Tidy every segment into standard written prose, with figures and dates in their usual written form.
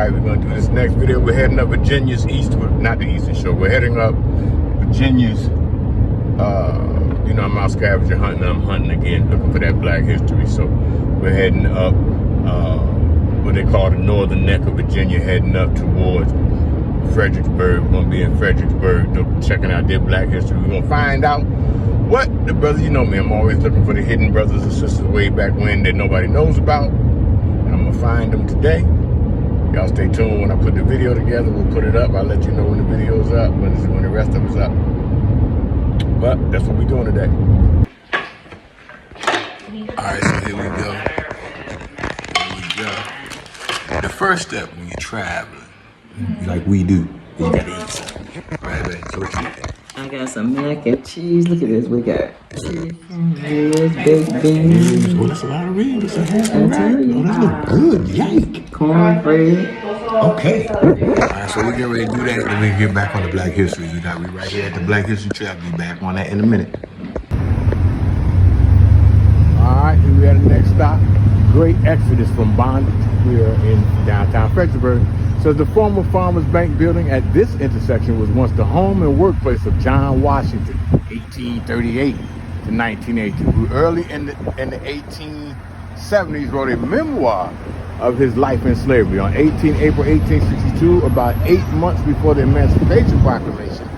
right, we're gonna do this next video. We're heading up Virginia's eastward, not the Eastern Shore. We're heading up Virginia's, you know, I'm out scavenger hunting. I'm hunting again, looking for that Black history. So we're heading up what they call the northern neck of Virginia, heading up towards Fredericksburg. We're gonna be in Fredericksburg, checking out their Black history. We're gonna find out what the brothers, you know me, I'm always looking for the hidden brothers and sisters way back when that nobody knows about. And I'm gonna find them today. Y'all stay tuned. When I put the video together, we'll put it up. I'll let you know when the video's up, when the rest of it's up. But that's what we're doing today. All right, so here we go. The first step when you're traveling, like we do, you gotta eat something. Right, baby? So what you eat? I got some mac and cheese. Look at this. We got chicken, ribs, baked beans. Oh, that's a lot of ribs. That's a half right. Oh, that look good. Yike. Cornbread. Okay. All right, so we get ready to do that, and we get back on the Black History. We right here at the Black History Trail. I'll be back on that in a minute. All right, here we are at the next stop. Great exodus from bondage. We are in downtown Fredericksburg. So the former Farmers Bank building at this intersection was once the home and workplace of John Washington, 1838 to 1918. Who early in the 1870s wrote a memoir of his life in slavery. On April 1862, about 8 months before the Emancipation Proclamation,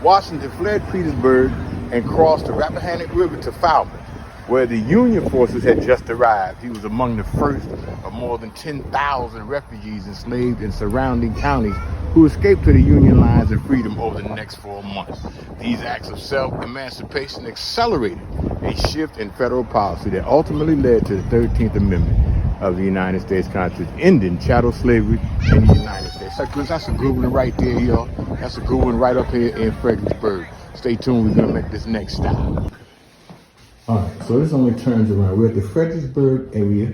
Washington fled Petersburg and crossed the Rappahannock River to Falmouth, where the Union forces had just arrived. He was among the first of more than 10,000 refugees enslaved in surrounding counties who escaped to the Union lines of freedom over the next 4 months. These acts of self-emancipation accelerated a shift in federal policy that ultimately led to the 13th Amendment of the United States Constitution, ending chattel slavery in the United States. That's a good one right there, y'all. That's a good one right up here in Fredericksburg. Stay tuned, we're gonna make this next stop. All right, so this only turns around. We're at the Fredericksburg Area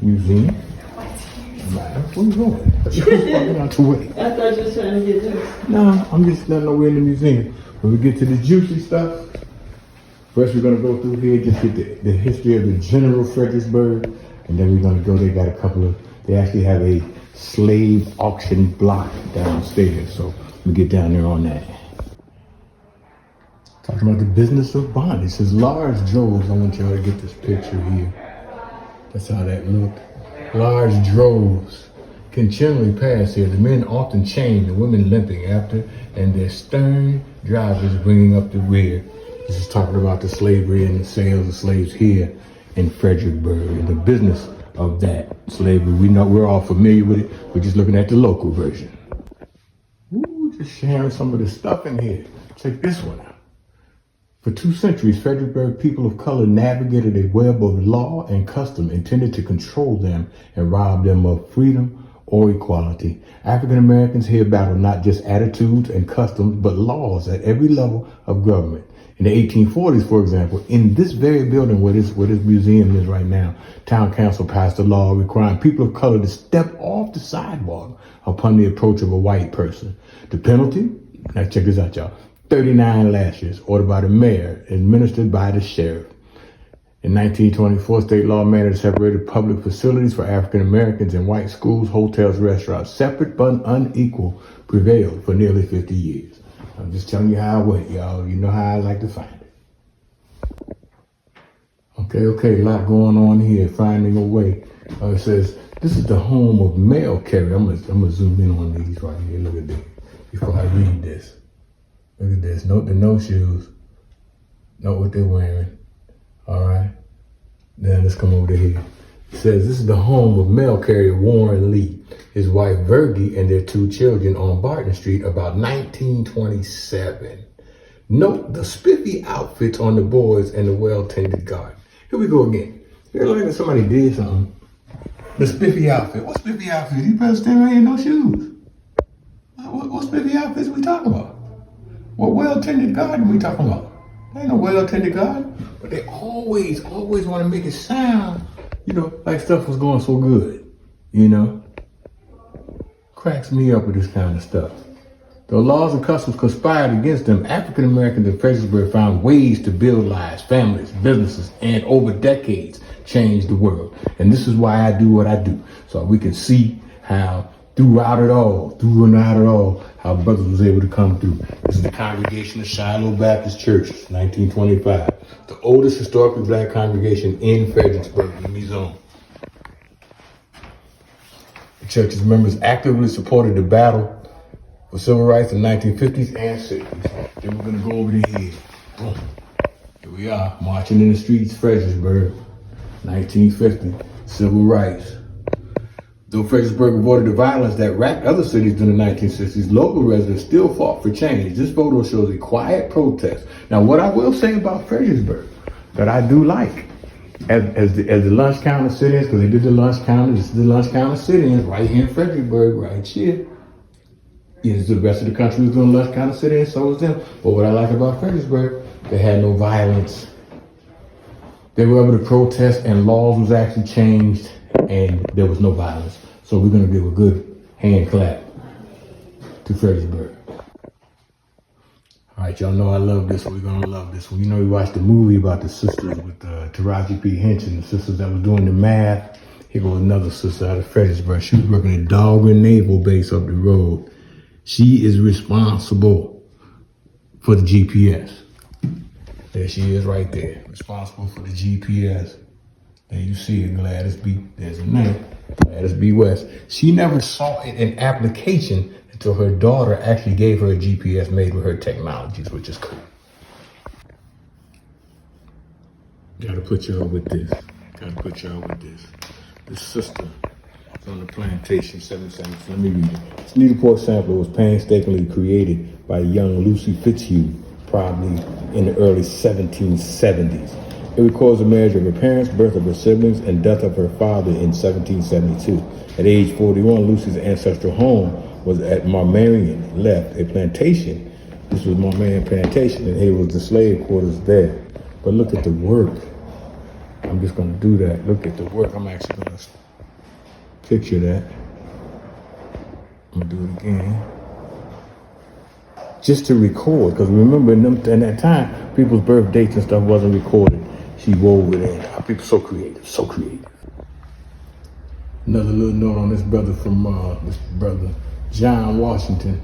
Museum. Where are you going? You're walking out the way. I thought you was trying to get this. No, I'm just letting know we're in the museum. When we get to the juicy stuff, first we're gonna go through here, just get the history of the General Fredericksburg, and then we're gonna go, they actually have a slave auction block downstairs, so we get down there on that. Talking about the business of bondage. It says large droves. I want y'all to get this picture here. That's how that looked. Large droves can generally pass here. The men often chained, the women limping after, and their stern drivers bringing up the rear. This is talking about the slavery and the sales of slaves here in Fredericksburg and the business of that slavery. We know we're all familiar with it. We're just looking at the local version. Ooh, just sharing some of the stuff in here. Check this one out. For 2 centuries, Fredericksburg people of color navigated a web of law and custom intended to control them and rob them of freedom or equality. African Americans here battled not just attitudes and customs, but laws at every level of government. In the 1840s, for example, in this very building where this museum is right now, town council passed a law requiring people of color to step off the sidewalk upon the approach of a white person. The penalty, now check this out, y'all. 39 lashes, ordered by the mayor, administered by the sheriff. In 1924, state law mandated separated public facilities for African Americans and white schools, hotels, restaurants. Separate but unequal prevailed for nearly 50 years. I'm just telling you how it went, y'all. You know how I like to find it. Okay, a lot going on here, finding a way. It says, this is the home of mail carrier. I'm gonna zoom in on these right here. Look at this, before I read this. Look at this. Note the no shoes. Note what they're wearing. All right. Then let's come over to here. It says this is the home of mail carrier Warren Lee, his wife Virgie, and their 2 children on Barton Street about 1927. Note the spiffy outfits on the boards and the well-tended garden. Here we go again. It looks like somebody did something. The spiffy outfit. What spiffy outfit? You better stand right here in no shoes. What spiffy outfits we talking about? What well-tended garden we talking about? There ain't no well-tended garden. But they always want to make it sound, like stuff was going so good, Cracks me up with this kind of stuff. Though laws and customs conspired against them, African Americans in Fredericksburg found ways to build lives, families, businesses, and over decades changed the world. And this is why I do what I do. So we can see how throughout it all, how brothers was able to come through. This is the congregation of Shiloh Baptist Church, 1925. The oldest historically black congregation in Fredericksburg, in the zone. The church's members actively supported the battle for civil rights in the 1950s and 60s. Then we're going to go over to here. Boom. Here we are, marching in the streets, Fredericksburg, 1950, civil rights. Though Fredericksburg avoided the violence that racked other cities during the 1960s, local residents still fought for change. This photo shows a quiet protest. Now, what I will say about Fredericksburg that I do like, as the lunch counter sit-ins, because they did the lunch counter, this is the lunch counter sit-ins right here in Fredericksburg, right here. Yes, the rest of the country was doing lunch counter sit-ins, so was them. But what I like about Fredericksburg, they had no violence. They were able to protest, and laws was actually changed, and there was no violence. So we're going to give a good hand clap to Fredericksburg. All right, y'all know I love this one. We're going to love this one. You know, we watched the movie about the sisters with Taraji P. Henson, the sisters that was doing the math. Here goes another sister out of Fredericksburg. She was working at Dahlgren Naval Base up the road. She is responsible for the GPS. There she is right there, responsible for the GPS. There you see it, Gladys B. There's a name, Gladys B. West. She never saw it in application until her daughter actually gave her a GPS made with her technologies, which is cool. Gotta put y'all with this. This sister on the plantation, 770. Let me read it. This Needleport sampler was painstakingly created by young Lucy Fitzhugh, probably in the early 1770s. It records the marriage of her parents, birth of her siblings, and death of her father in 1772. At age 41, Lucy's ancestral home was at Marmarian, left a plantation. This was Marmarian Plantation, and it was the slave quarters there. But look at the work. I'm just going to do that. Look at the work. I'm actually going to picture that. I'm going to do it again. Just to record, because remember in that time, people's birth dates and stuff wasn't recorded. She wove it in. Our people so creative. Another little note on this brother from this brother John Washington.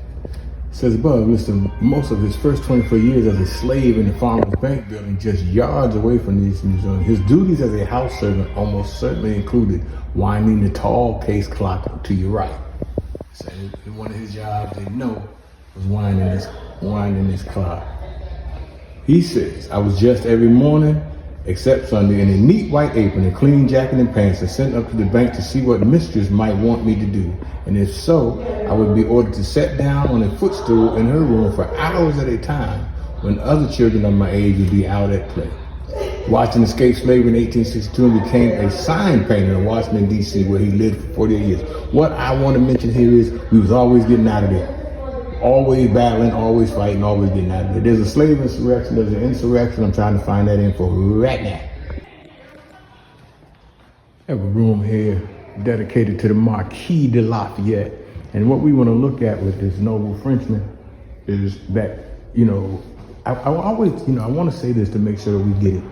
Says above, listed most of his first 24 years as a slave in the Farmers Bank building just yards away from these museums. His duties as a house servant almost certainly included winding the tall case clock to your right. So one of his jobs, they know, was winding this clock. He says, I was just every morning, except Sunday, in a neat white apron, a clean jacket and pants, and sent up to the bank to see what mistress might want me to do. And if so, I would be ordered to sit down on a footstool in her room for hours at a time when other children of my age would be out at play. Watching escape slavery in 1862 and became a sign painter in Washington, D.C., where he lived for 48 years. What I want to mention here is we was always getting out of there. Always battling, always fighting, always getting out of there. There's a slave insurrection, there's an insurrection. I'm trying to find that info right now. I have a room here dedicated to the Marquis de Lafayette. And what we want to look at with this noble Frenchman is that, I always, I want to say this to make sure that we get it.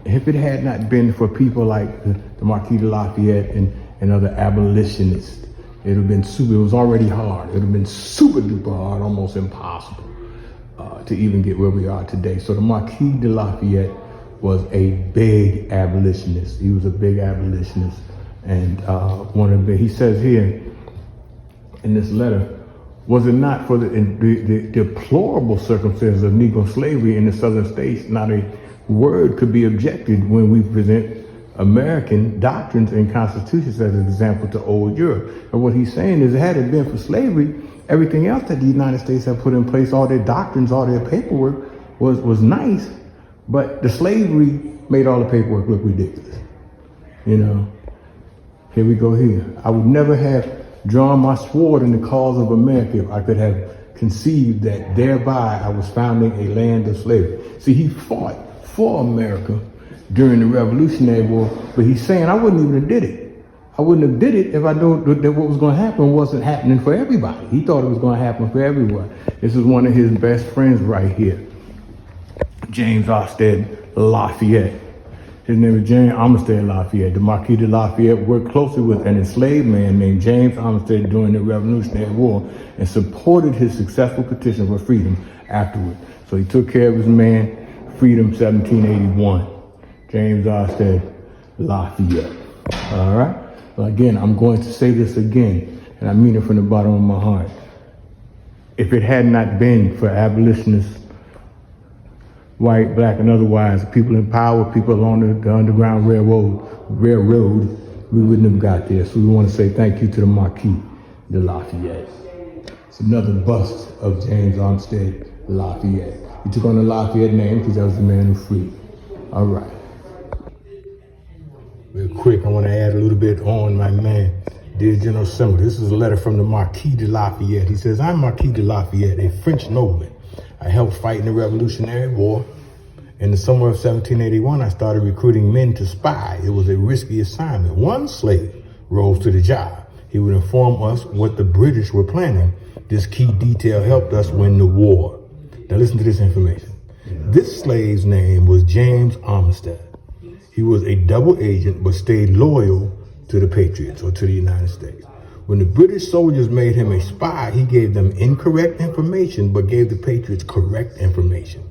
If it had not been for people like the Marquis de Lafayette and other abolitionists, it would have been it was already hard. It would have been super duper hard, almost impossible to even get where we are today. So the Marquis de Lafayette was a big abolitionist. He was a big abolitionist. And he says here in this letter, was it not for the deplorable circumstances of Negro slavery in the southern states, not a word could be objected when we present American doctrines and constitutions as an example to old Europe. And what he's saying is, had it been for slavery, everything else that the United States have put in place, all their doctrines, all their paperwork was nice, but the slavery made all the paperwork look ridiculous. Here we go here. I would never have drawn my sword in the cause of America if I could have conceived that thereby I was founding a land of slavery. See, he fought for America during the Revolutionary War, but he's saying I wouldn't even have did it. I wouldn't have did it if I knew that what was going to happen wasn't happening for everybody. He thought it was going to happen for everyone. This is one of his best friends right here, James Austin Lafayette. His name is James Armistead Lafayette. The Marquis de Lafayette worked closely with an enslaved man named James Armistead during the Revolutionary War and supported his successful petition for freedom afterward. So he took care of his man, freedom 1781. James Armistead Lafayette. All right? So again, I'm going to say this again, and I mean it from the bottom of my heart. If it had not been for abolitionists, white, black, and otherwise, people in power, people along the Underground Railroad, we wouldn't have got there. So we want to say thank you to the Marquis de Lafayette. It's another bust of James Armistead Lafayette. He took on the Lafayette name because that was the man who freed. All right. Real quick, I want to add a little bit on my man, dear General Assembly. This is a letter from the Marquis de Lafayette. He says, I'm Marquis de Lafayette, a French nobleman. I helped fight in the Revolutionary War. In the summer of 1781, I started recruiting men to spy. It was a risky assignment. One slave rose to the job. He would inform us what the British were planning. This key detail helped us win the war. Now listen to this information. This slave's name was James Armistead. He was a double agent, but stayed loyal to the Patriots or to the United States. When the British soldiers made him a spy, he gave them incorrect information, but gave the Patriots correct information.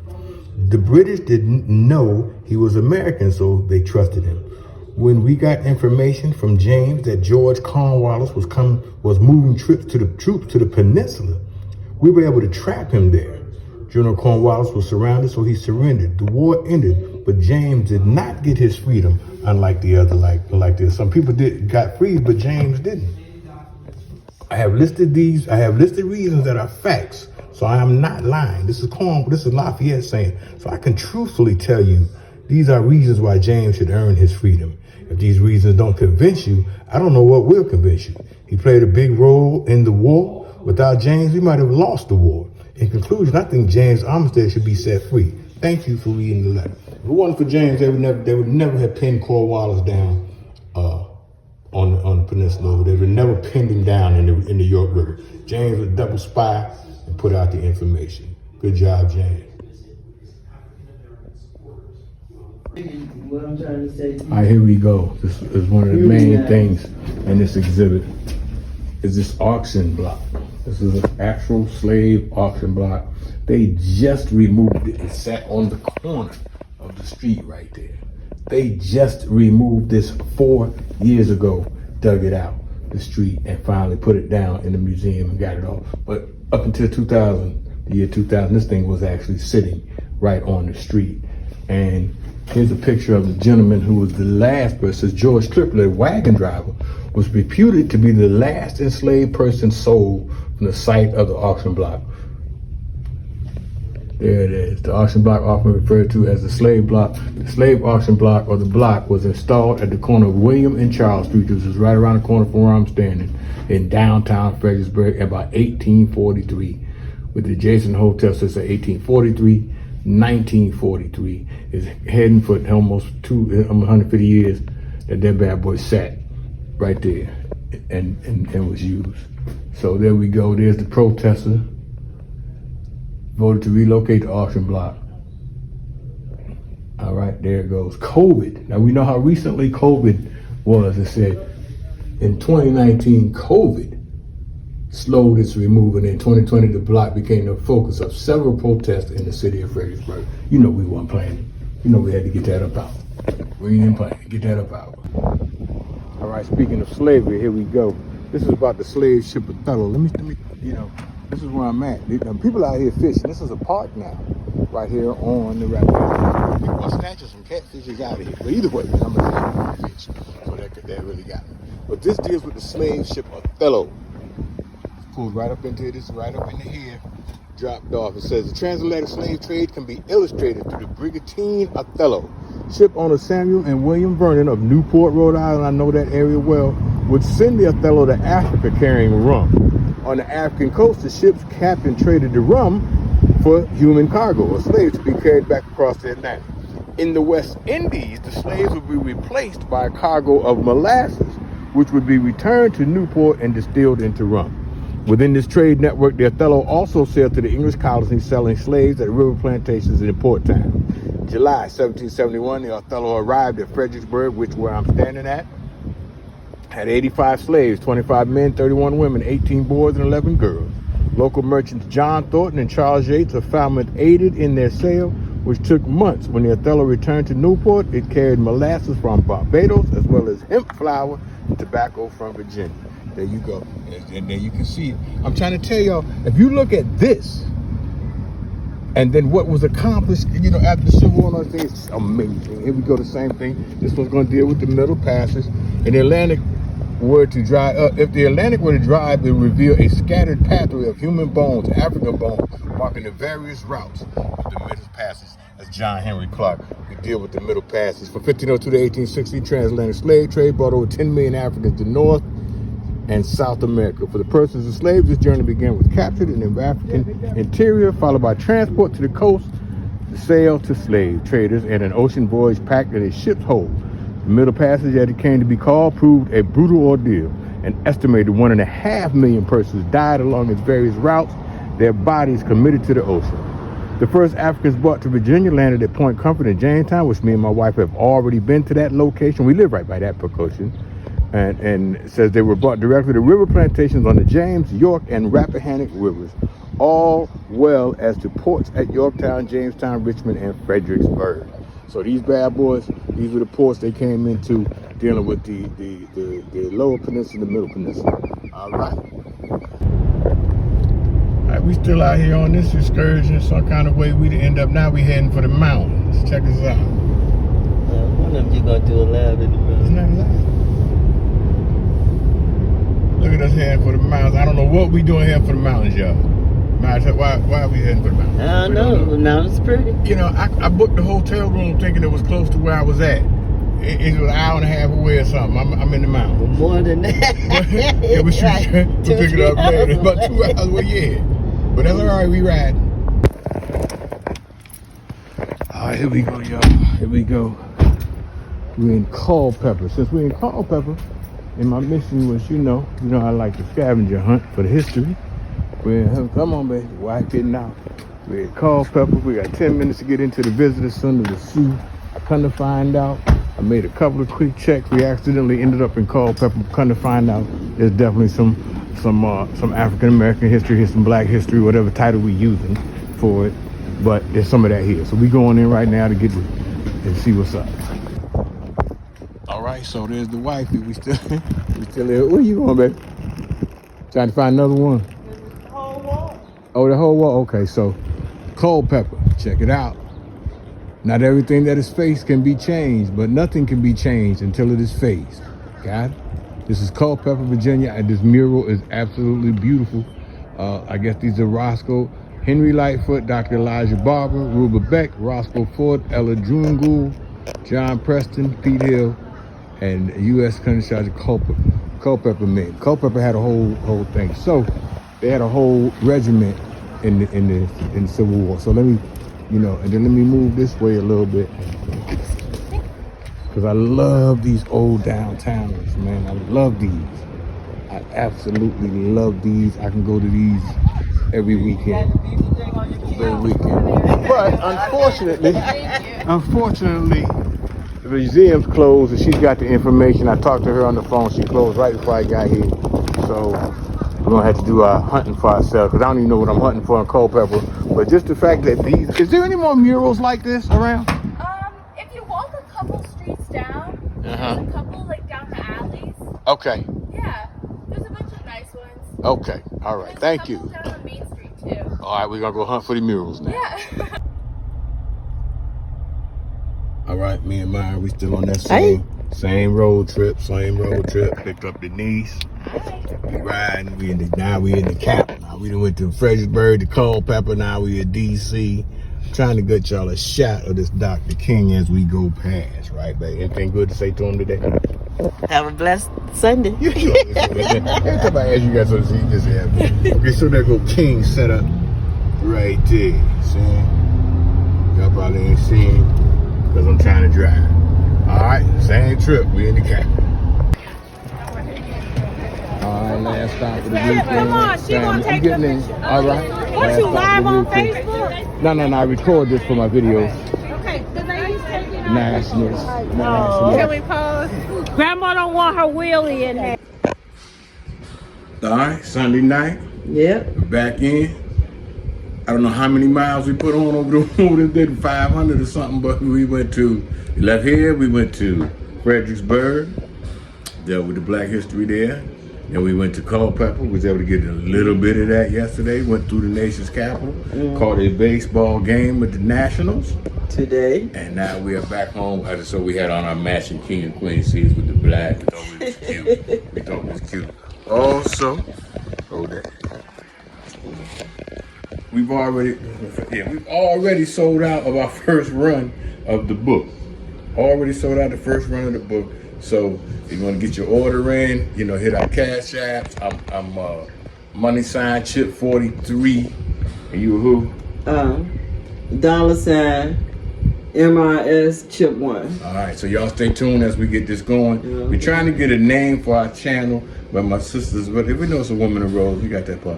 The British didn't know he was American, so they trusted him. When we got information from James that George Cornwallis was moving troops to the peninsula, we were able to trap him there. General Cornwallis was surrounded, so he surrendered. The war ended, but James did not get his freedom, unlike the other, like this. Some people got freed, but James didn't. I have listed reasons that are facts, so I am not lying. This is Lafayette saying, so I can truthfully tell you these are reasons why James should earn his freedom. If these reasons don't convince you, I don't know what will convince you. He played a big role in the war. Without James, we might have lost the war. In conclusion, I think James Armistead should be set free. Thank you for reading the letter. If it wasn't for James, they would never have pinned Cornwallis down on the peninsula. They would never pinned him down in the York River. James was a double spy and put out the information. Good job, James. What I'm trying to say. All right, here we go. This is one of the main things in this exhibit is this auction block. This is an actual slave auction block. They just removed it. It sat on the corner of the street right there. They just removed this 4 years ago, dug it out the street and finally put it down in the museum and got it off. But up until 2000, the year 2000, this thing was actually sitting right on the street. And here's a picture of the gentleman who was the last person. George Tripler, a wagon driver, was reputed to be the last enslaved person sold from the site of the auction block. There it is. The auction block, often referred to as the slave block. The slave auction block, or the block, was installed at the corner of William and Charles Street, which is right around the corner from where I'm standing, in downtown Fredericksburg, about 1843, with the adjacent hotel since 1843. 1943 is heading for almost 150 years that bad boy sat right there and was used. So there we go. There's the protester. Voted to relocate the auction block. All right, there it goes. COVID. Now we know how recently COVID was. It said in 2019, COVID slowed its removal, and in 2020, the block became the focus of several protests in the city of Fredericksburg. You know we weren't playing. You know we had to get that up out. We ain't playing. Get that up out. All right, speaking of slavery, here we go. This is about the slave ship Othello. Let me, this is where I'm at. People out here fishing. This is a park now, right here on the rapid. People are snatching some catfishes out of here. But either way, I'm gonna say fish. So that really got me. But this deals with the slave ship Othello. Pulled right up into this, right up into here, dropped off. It says the transatlantic slave trade can be illustrated through the brigantine Othello. Ship owner Samuel and William Vernon of Newport, Rhode Island, I know that area well, would send the Othello to Africa carrying rum. On the African coast, the ship's captain traded the rum for human cargo or slaves to be carried back across the Atlantic. In the West Indies, the slaves would be replaced by a cargo of molasses, which would be returned to Newport and distilled into rum. Within this trade network, the Othello also sailed to the English colonies, selling slaves at river plantations in port towns. July 1771, the Othello arrived at Fredericksburg, which where I'm standing at. Had 85 slaves, 25 men, 31 women, 18 boys, and 11 girls. Local merchants John Thornton and Charles Yates of Falmouth aided in their sale, which took months. When the Othello returned to Newport, it carried molasses from Barbados, as well as hemp flour and tobacco from Virginia. There you go. And there you can see it. I'm trying to tell y'all, if you look at this, and then what was accomplished, after the Civil War and all things, it's amazing. Here we go, the same thing. This one's going to deal with the Middle Passage. In the Atlantic, were to dry up, if the Atlantic were to dry up, it would reveal a scattered pathway of human bones, African bones, marking the various routes of the Middle Passage. As John Henry Clark would deal with the Middle Passage. From 1502 to 1860, transatlantic slave trade brought over 10 million Africans to North and South America. For the purchase of slaves, this journey began with capture in the African interior, followed by transport to the coast, the sale to slave traders, and an ocean voyage packed in a ship's hold. The Middle Passage, as it came to be called, proved a brutal ordeal. An estimated 1.5 million persons died along its various routes, their bodies committed to the ocean. The first Africans brought to Virginia landed at Point Comfort in Jamestown, which me and my wife have already been to that location. We live right by that location. And it says they were brought directly to river plantations on the James, York, and Rappahannock rivers, all well as to ports at Yorktown, Jamestown, Richmond, and Fredericksburg. So these bad boys, these were the ports they came into, dealing with the lower peninsula, the middle peninsula. All right. All right, we still out here on this excursion, some kind of way we end up now. We heading for the mountains. Check us out. One of them you gonna do a lab in the mountains. It's not live. Look at us heading for the mountains. I don't know what we doing here for the mountains, y'all. Why are we heading for the mountains? I don't know. The mountain's pretty. I booked the hotel room thinking it was close to where I was at. It was an hour and a half away or something. I'm in the mountains. More than that. Yeah, but we'll pick it up later. About 2 hours. Well, yeah. But that's all right. We ride. All right, here we go, y'all. Here we go. We're in Culpeper. Since we're in Culpeper, and my mission was, I like the scavenger hunt for the history. Come on, baby. Why getting out? We're at Culpeper. We got 10 minutes to get into the visitor center to see. I come to find out, I made a couple of quick checks. We accidentally ended up in Culpeper. Come to find out, there's definitely some African American history, some Black history, whatever title we using for it. But there's some of that here. So we going in right now to get and see what's up. All right, so there's the wifey. We still here. Where you going, baby? Trying to find another one. Oh, the whole wall. Okay, so Culpeper, check it out. Not everything that is faced can be changed, but nothing can be changed until it is faced. Got it? This is Culpeper, Virginia, and this mural is absolutely beautiful. I guess these are Roscoe, Henry Lightfoot, Dr. Elijah Barber, Ruba Beck, Roscoe Ford, Ella Drungool, John Preston, Pete Hill, and U.S. County Sergeant Culpeper men. Culpeper had a whole thing. So they had a whole regiment in the Civil War. So let me, and then let me move this way a little bit, because I love these old downtowns, man. I love these. I absolutely love these. I can go to these every weekend. But unfortunately, the museum's closed, and she's got the information. I talked to her on the phone. She closed right before I got here. So we're gonna have to do our hunting for ourselves, because I don't even know what I'm hunting for in Culpeper. But just the fact that is there any more murals like this around? If you walk a couple streets down, there's a couple down the alleys. Okay. Yeah, there's a bunch of nice ones. Okay. All right. Thank you. Down on Main Street too. All right, we're gonna go hunt for the murals now. Yeah. All right, me and Myra, we still on that same road trip. Picked up Denise. We riding. Now we in the cap. Now we done went to Fredericksburg, to Culpeper. Now we at DC. Trying to get y'all a shot of this Dr. King as we go past, right, baby? Anything good to say to him today? Have a blessed Sunday. Every time I ask you guys something, you just have it. Okay, so there go King set up right there. See? Y'all probably ain't seen, because I'm trying to drive. All right, same trip. We in the cap. All right, last stop for the weekend. Come on, she gonna take the picture. All right. What, you live on Facebook? No, I record this for my videos. Okay, because Niceness. Can we pause? Grandma don't want her wheelie in there. All right, Sunday night, Yep. we're back in. I don't know how many miles we put on over the day, 500 or something, but we left here, we went to Fredericksburg, dealt with the Black History there. And we went to Culpeper, was able to get a little bit of that yesterday, went through the nation's capital, caught a baseball game with the Nationals. Today. And now we are back home. So we had on our matching king and queen seats with the black. We thought it was cute. We thought it was cute. Also, hold that. We've already sold out of our first run of the book. Already sold out the first run of the book. So if you want to get your order in, hit our cash apps. I'm $Chip43. And you who? $ MRS Chip 1. All right, so y'all stay tuned as we get this going. Yeah. We're trying to get a name for our channel, but my sisters, but if we know it's a woman of roles, we got that part.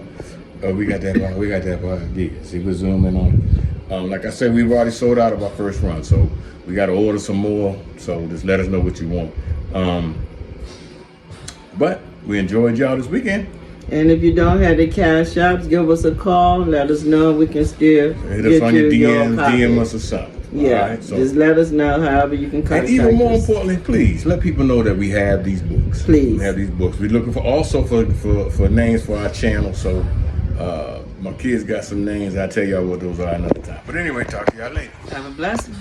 We got that part. Yeah, see, we're zooming on. Like I said, we've already sold out of our first run, so we got to order some more. So just let us know what you want. But we enjoyed y'all this weekend. And if you don't have the cash apps, give us a call. Let us know. We can still Hit us on your DMs, DM us or something. Yeah, all right, so. just let us know. However, you can contact us. And even more importantly, please let people know that we have these books. Please, we have these books. We're looking for names for our channel. So my kids got some names. I'll tell y'all what those are another time. But anyway, talk to y'all later. Have a blessing.